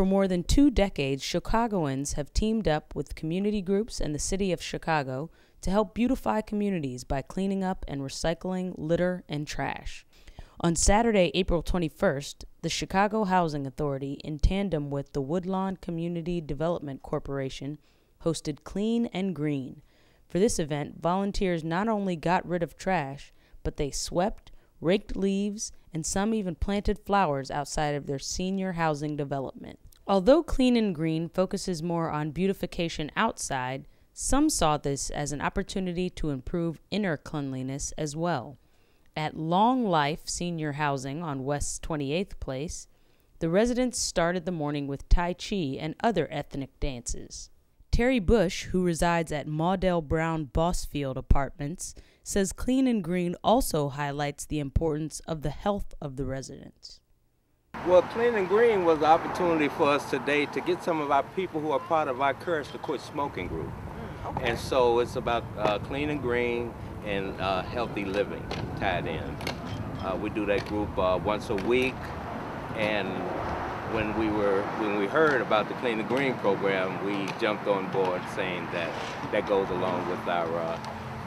For more than 2 decades, Chicagoans have teamed up with community groups and the city of Chicago to help beautify communities by cleaning up and recycling litter and trash. On Saturday, April 21st, the Chicago Housing Authority, in tandem with the Woodlawn Community Development Corporation, hosted Clean and Green. For this event, volunteers not only got rid of trash, but they swept, raked leaves, and some even planted flowers outside of their senior housing development. Although Clean and Green focuses more on beautification outside, some saw this as an opportunity to improve inner cleanliness as well. At Long Life Senior Housing on West 28th Place, the residents started the morning with Tai Chi and other ethnic dances. Terry Bush, who resides at Maudel Brown Bossfield Apartments, says Clean and Green also highlights the importance of the health of the residents. Well, Clean and Green was the opportunity for us today to get some of our people who are part of our Courage to Quit Smoking group. Okay. And so it's about Clean and Green and healthy living tied in. We do that group once a week, and when we heard about the Clean and Green program, we jumped on board, saying that goes along with our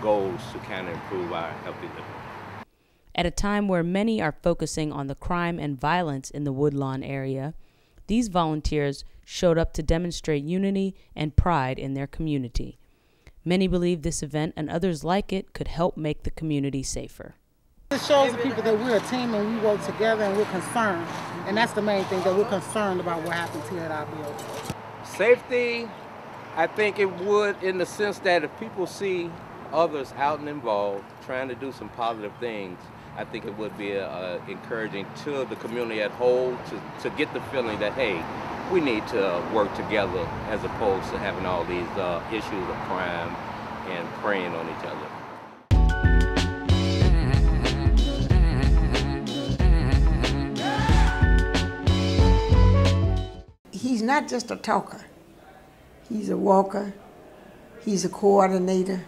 goals to kind of improve our healthy living. At a time where many are focusing on the crime and violence in the Woodlawn area, these volunteers showed up to demonstrate unity and pride in their community. Many believe this event and others like it could help make the community safer. It shows the people that we're a team and we work together and we're concerned. And that's the main thing, that we're concerned about what happens here at our building. Safety, I think it would, in the sense that if people see others out and involved trying to do some positive things, I think it would be encouraging to the community at whole to get the feeling that, hey, we need to work together as opposed to having all these issues of crime and preying on each other. He's not just a talker. He's a walker. He's a coordinator.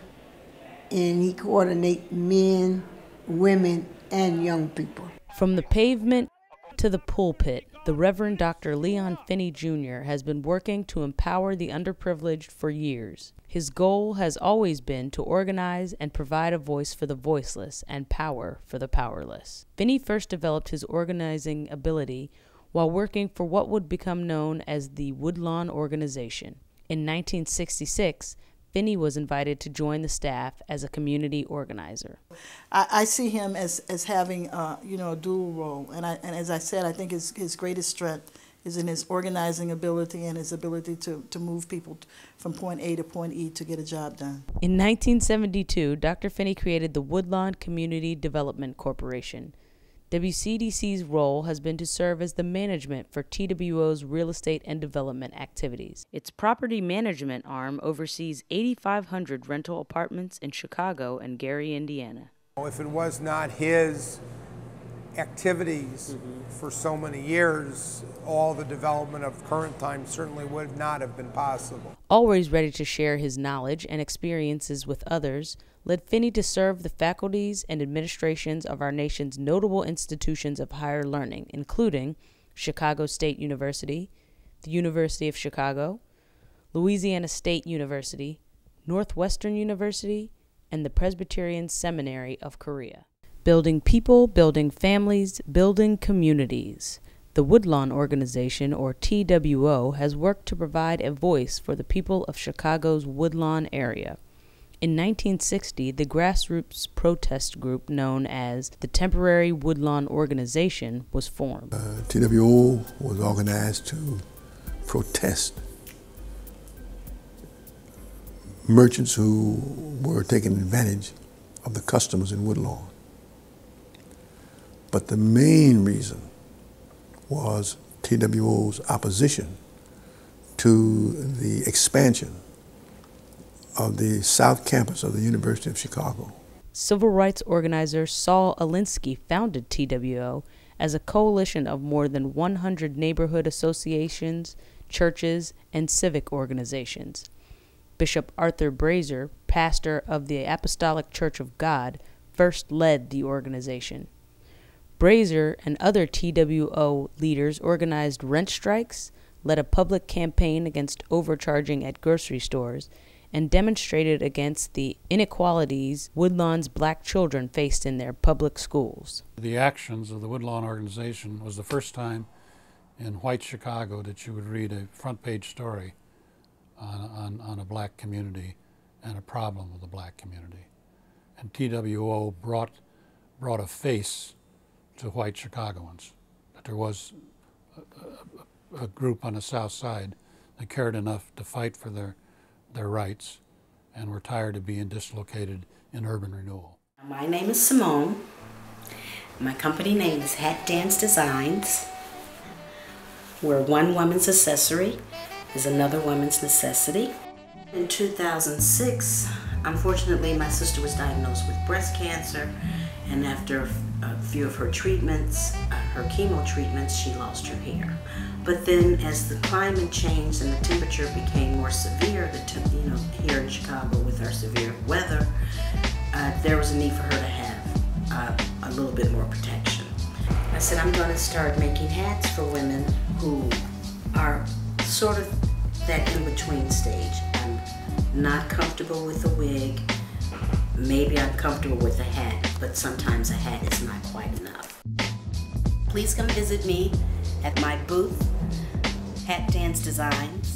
And he coordinates men, women, and young people. From the pavement to the pulpit, the Reverend Dr. Leon Finney Jr. has been working to empower the underprivileged for years. His goal has always been to organize and provide a voice for the voiceless and power for the powerless. Finney first developed his organizing ability while working for what would become known as the Woodlawn Organization. In 1966, Finney was invited to join the staff as a community organizer. I see him as having a dual role, and as I said, I think his greatest strength is in his organizing ability and his ability to move people from point A to point E to get a job done. In 1972, Dr. Finney created the Woodlawn Community Development Corporation. WCDC's role has been to serve as the management for TWO's real estate and development activities. Its property management arm oversees 8,500 rental apartments in Chicago and Gary, Indiana. If it was not his activities for so many years, all the development of current time certainly would not have been possible. Always ready to share his knowledge and experiences with others, led Finney to serve the faculties and administrations of our nation's notable institutions of higher learning, including Chicago State University, the University of Chicago, Louisiana State University, Northwestern University, and the Presbyterian Seminary of Korea. Building people, building families, building communities. The Woodlawn Organization, or TWO, has worked to provide a voice for the people of Chicago's Woodlawn area. In 1960, the grassroots protest group known as the Temporary Woodlawn Organization was formed. TWO was organized to protest merchants who were taking advantage of the customers in Woodlawn. But the main reason was TWO's opposition to the expansion of the South Campus of the University of Chicago. Civil rights organizer Saul Alinsky founded TWO as a coalition of more than 100 neighborhood associations, churches, and civic organizations. Bishop Arthur Brazier, pastor of the Apostolic Church of God, first led the organization. Brazier and other TWO leaders organized rent strikes, led a public campaign against overcharging at grocery stores, and demonstrated against the inequalities Woodlawn's black children faced in their public schools. The actions of the Woodlawn organization was the first time in white Chicago that you would read a front page story on a black community and a problem with the black community. And TWO brought a face to white Chicagoans, that there was a group on the South Side that cared enough to fight for their rights and were tired of being dislocated in urban renewal. My name is Simone. My company name is Hat Dance Designs. We're one woman's accessory is another woman's necessity. In 2006, unfortunately, my sister was diagnosed with breast cancer, and after a few of her treatments, her chemo treatments, she lost her hair. But then as the climate changed and the temperature became more severe, here in Chicago with our severe weather, there was a need for her to have a little bit more protection. I said, I'm going to start making hats for women who are sort of that in-between stage. I'm not comfortable with a wig. Maybe I'm comfortable with a hat, but sometimes a hat is not quite enough. Please come visit me at my booth, Hat Dance Designs.